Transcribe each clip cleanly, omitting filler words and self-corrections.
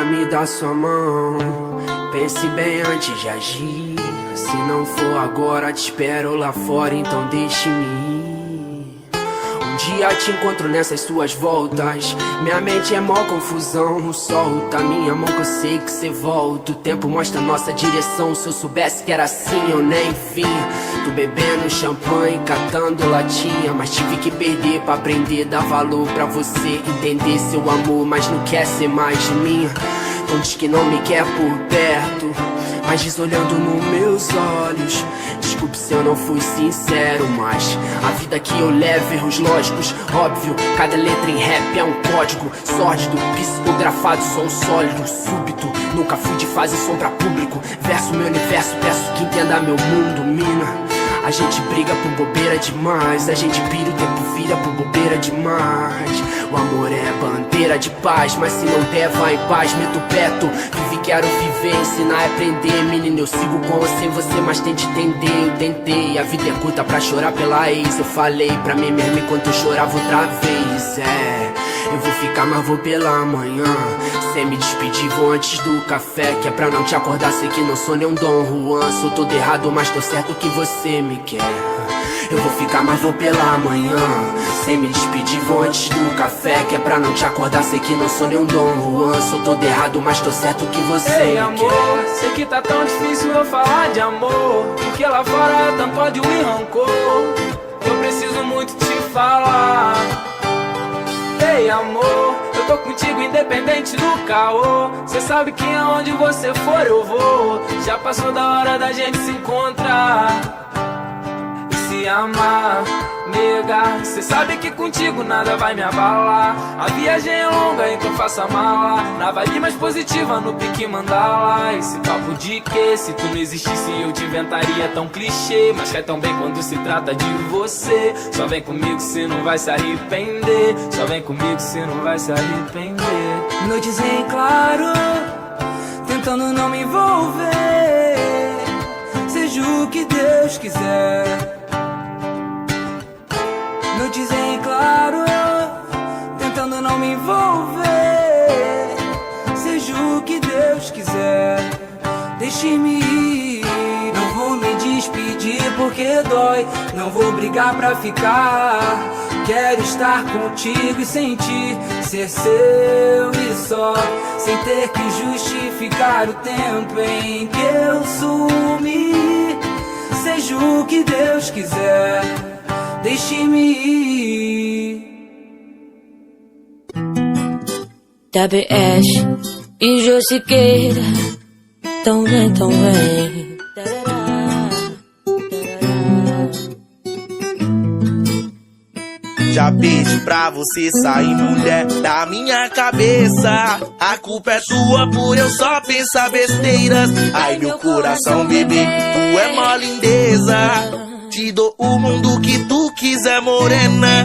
Menina, me dá sua mão. Pense bem antes de agir. Se não for agora, te espero lá fora, então deixe-me ir. Um dia te encontro nessas suas voltas. Minha mente é mó confusão. Solta minha mão que eu sei que cê volta. O tempo mostra nossa direção. Se eu soubesse que era assim, eu nem vim. Tô bebendo champanhe, catando latinha, mas tive que perder pra aprender. Dar valor pra você, entender seu amor, mas não quer ser mais de mim. Então diz que não me quer por perto, mas diz olhando nos meus olhos. Desculpe se eu não fui sincero, mas a vida que eu levo, erros lógicos, óbvio. Cada letra em rap é um código sórdido, psicografado, som sólido, súbito. Nunca fui de fazer som pra público. Verso meu universo, peço que entenda meu mundo, mina. A gente briga por bobeira demais, a gente pira, o tempo vira por bobeira demais. O amor é bandeira de paz, mas se não der, vai em paz, meto o peto. Vive, quero viver, ensinar e aprender. Menina, eu sigo com ou sem você, mas tente entender. Eu tentei, a vida é curta pra chorar pela ex. Eu falei pra mim mesmo enquanto eu chorava outra vez. Eu vou ficar, mas vou pela manhã. Sem me despedir, vou antes do café, que é pra não te acordar, sei que não sou nem um Dom Juan. Sou todo errado, mas tô certo que você me quer. Eu vou ficar, mas vou pela manhã. Sem me despedir, vou antes do café, que é pra não te acordar, sei que não sou nem um Dom Juan. Sou todo errado, mas tô certo que você Ei, me amor, quer. sei que tá tão difícil eu falar de amor, porque lá fora é tanto ódio e rancor. Eu preciso muito te falar. Ei, amor, eu tô contigo independente do caô. Cê sabe que aonde você for eu vou. Já passou da hora da gente se encontrar e se amar, nega. Cê sabe que contigo nada vai me abalar. A viagem é longa, então faça mala. Na vibe mais positiva, no pique mandala. Esse papo de que se tu não existisse eu te inventaria, tão clichê, mas cai tão bem quando se trata de você. Só vem comigo, cê não vai se arrepender. Só vem comigo, cê não vai se arrepender. Noites em claro, tentando não me envolver. Seja o que Deus quiser. Noites em claro, tentando não me envolver. Seja o que Deus quiser, deixe-me ir. Não vou me despedir porque dói. Não vou brigar pra ficar. Quero estar contigo e sentir ser seu e só, sem ter que justificar o tempo em que eu sumi. Seja o que Deus quiser, deixe-me ir. WS e Jô Siqueira, tão bem, tão bem. Já pedi pra você sair, mulher, da minha cabeça. A culpa é tua por eu só pensar besteiras. Ai, meu coração, bebê, tu é mó lindeza. Te dou o mundo que tu quiser, morena.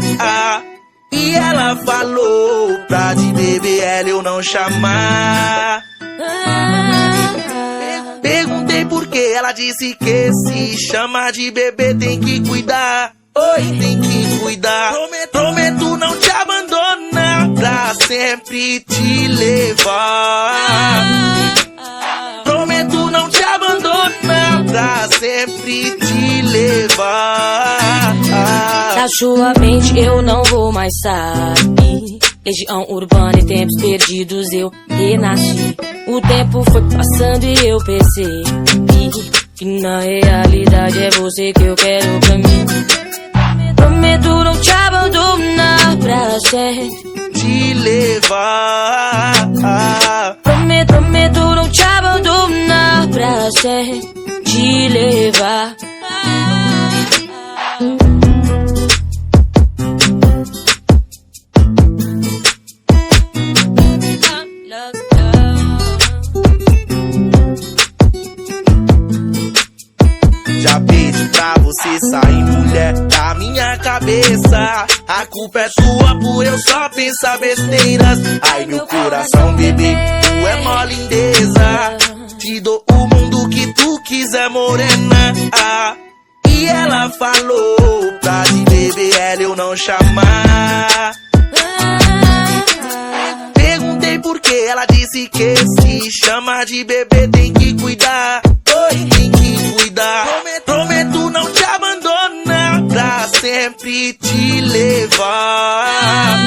E ela falou pra de beber ela eu não chamar. Perguntei por que, ela disse que se chama de bebê tem que cuidar. Oi, tem que cuidar. Prometo não te abandonar, pra sempre te levar. Prometo não te abandonar, pra sempre te levar. Na sua mente eu não vou mais sair. Legião urbana e tempos perdidos eu renasci. O tempo foi passando e eu percebi que na realidade é você que eu quero pra mim. Prometo não te abandonar, pra sempre te levar. Prometo não te abandonar, pra sempre te levar. Já pedi pra você sair, mulher, da minha cabeça. A culpa é tua por eu só pensar besteiras. Ai, meu coração, bebê, tu é mó lindeza. Te dou o mundo que tu quiser, morena. E ela falou pra de beber ela eu não chamar. Perguntei por que, Ela disse que se chama de bebê tem que cuidar. Tem que cuidar. Prometo não te abandonar, pra sempre te levar.